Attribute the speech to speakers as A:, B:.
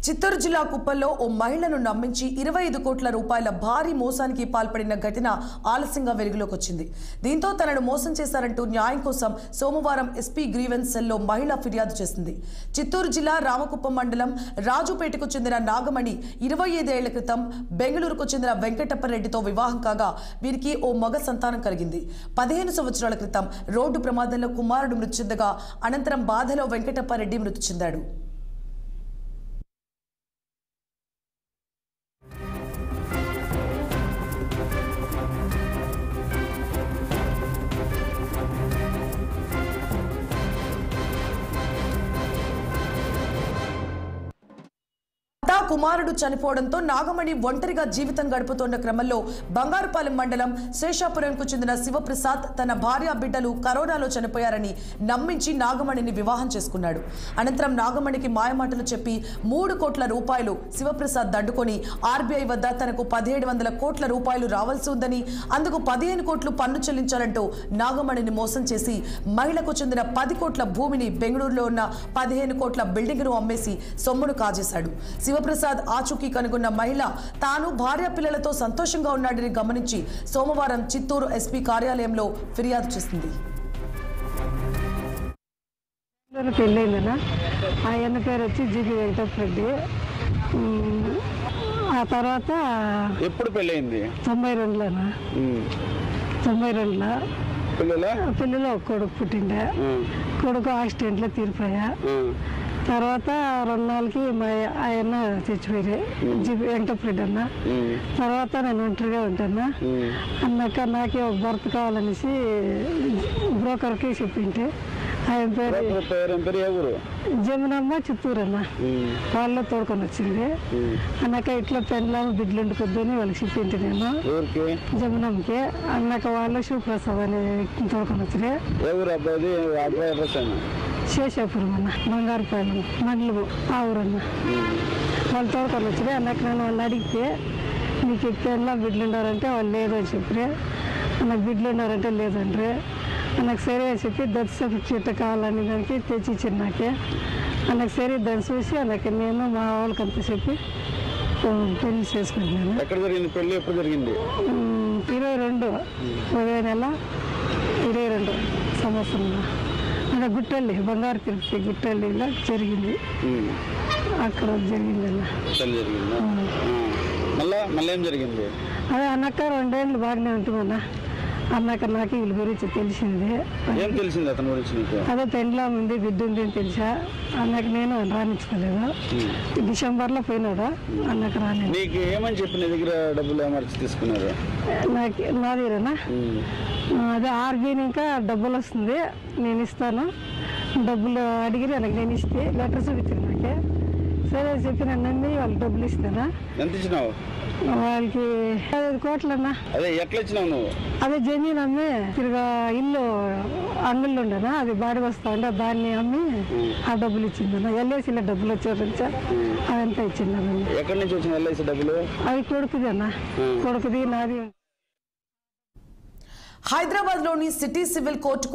A: చిత్తూరు జిల్లా కుప్పల్లో ఓ మహిళను నమ్మించి 25 కోట్ల రూపాయల భారీ మోసానికి పాల్పడిన ఘటన ఆలస్యంగా వెలుగులోకి వచ్చింది. దీంతో తనను మోసం చేశారంటూ న్యాయం కోసం సోమవారం ఎస్పీ గ్రీవెన్స్ సెల్లో మహిళ ఫిర్యాదు చేసింది. చిత్తూరు జిల్లా రామకుప్పం మండలం రాజుపేటకు చెందిన నాగమణి 25 ఏళ్ల క్రితం బెంగళూరుకు చెందిన వెంకటప్పరెడ్డితో వివాహం కాగా వీరికి ఓ మగ సంతానం కలిగింది. 15 సంవత్సరాల క్రితం రోడ్డు ప్రమాదంలో కుమారుడు మృతి చెందగా అనంతరం బాధలో వెంకటప్పరెడ్డి మృతి చెందాడు. కుమారుడు చనిపోవడంతో నాగమణి ఒంటరిగా జీవితం గడుపుతున్న క్రమంలో బంగారుపాలెం మండలం శేషాపురంకు చెందిన శివప్రసాద్ తన భార్య బిడ్డలు కరోనాలో చనిపోయారని నమ్మించి నాగమణిని వివాహం చేసుకున్నాడు. అనంతరం నాగమణికి మాయమాటలు చెప్పి 3 కోట్ల రూపాయలు శివప్రసాద్ దండుకొని ఆర్బీఐ వద్ద తనకు 1700 కోట్ల రూపాయలు రావాల్సి ఉందని, అందుకు 15 కోట్లు పన్ను చెల్లించాలంటూ నాగమణిని మోసం చేసి మహిళకు చెందిన 10 కోట్ల భూమిని బెంగళూరులో ఉన్న 15 కోట్ల బిల్డింగ్ను అమ్మేసి సొమ్మును కాజేశాడు. శివప్రసాద్ ఆచూకీ కనుగొన్న మహిళ తాను భార్య పిల్లలతో సంతోషంగా ఉన్నాడని గమనించి సోమవారం చిత్తూరు ఎస్పీ కార్యాలయంలో ఫిర్యాదు చేసింది.
B: పెళ్ళైందనా ఆయన పేరు వచ్చి జీబీ వెంకటరెడ్డి. ఆ తర్వాత
C: ఎప్పుడు పెళ్ళైంది?
B: 92లోనా 92లో పిల్లలు ఒక కొడుకు పుట్టిండే. కొడుకు యాక్సిడెంట్లో తీరిపోయా. తర్వాత 2 నెలలకి మా ఆయన చచ్చిపోయారు, వెంకటరెడ్డి అన్న. తర్వాత నేను ఒంటరిగా ఉంటాను అన్నాక నాకే ఒక భర్త కావాలనేసి బ్రోకర్కి చెప్పింటే ఆయన పేరు జమునమ్మ, చిత్తూరు అన్న. వాళ్ళలో తోడుకొని వచ్చింది అన్నాక ఇట్లా పెండ్లాము బిడ్డలు ఉండుకొద్దని వాళ్ళకి చెప్పింటి నేను జమునమ్మకి. అన్నాక వాళ్ళు శివప్రసాద్ అని తోడుకొని వచ్చింది. శేషాపురం అన్న, బంగారుపాలెం మండలం ఆ ఊరన్న. వాళ్ళు తోడుకొని వచ్చి అన్నాక నేను వాళ్ళు అడిగితే మీకు పెళ్ళ బిడ్డలు ఉన్నారంటే వాళ్ళు లేదు అని చెప్పి, నాకు బిడ్డలు ఉన్నారంటే లేదండ్రి. నాకు సరే అని చెప్పి డెత్ సర్టిఫికేట్ కావాలని దానికి తెచ్చి ఇచ్చింది నాకే. నాకు సరే దాన్ని చూసి నాకు నేను మా వాళ్ళకంతా చెప్పి పెళ్లి చేసుకుంటున్నాను.
C: ఎక్కడ జరిగింది పెళ్లి? ఎప్పుడు జరిగింది?
B: 22 నెల 22 సంవత్సరంలో అక్కడ గుట్టల్లి బంగారు తిరుపతి గుట్టల్లిలో జరిగింది. అక్కడ జరిగింది అన్న.
C: మళ్ళీ ఏం జరిగింది?
B: అదే అన్నాక 2 ఏళ్ళు బాగానే ఉంటుందన్న. అన్నాక నాకు వీళ్ళ గురించి తెలిసింది.
C: ఏం తెలిసింది అతని గురించి?
B: అదే పెండ్లా ఉంది, బిడ్డ ఉంది అని తెలిసా. అన్నాక నేను రాణించుకోలేదు. డిసెంబర్లో పోయినాడు అన్నాక రాని.
C: నీకు ఏమని చెప్పి నీ దగ్గర డబ్బులు ఏమర్చి తీసుకున్నారు?
B: నా దగ్గరనా అదే ఆర్బీఐ ఇంకా డబ్బులు వస్తుంది, నేను ఇస్తాను డబ్బులు అడిగి నాకు నేను ఇస్తే లెటర్ చూపించాను నాకే. సరే చెప్పి నన్ను నమ్మి వాళ్ళు డబ్బులు ఇస్తానా.
C: ఎంత ఇచ్చినావు
B: వాళ్ళకి? 15 కోట్లన్నా.
C: అదే ఎట్లా ఇచ్చినావు నువ్వు?
B: అదే జమీన్ అమ్మి తిరిగా ఇల్లు అంగుళ్ళు ఉండనా, అది బాడికి వస్తా ఉండే దాన్ని అమ్మి ఆ డబ్బులు ఇచ్చిందన్న. ఎల్ఐసీలో డబ్బులు వచ్చారంటే అదంతా ఇచ్చిందన్న.
C: ఎక్కడి నుంచి వచ్చిన ఎల్ఐసీ డబ్బులు?
B: అవి కొడుకుది అన్న, కొడుకుది నాది.
A: హైదరాబాద్ లోని సిటీ సివిల్ కోర్టు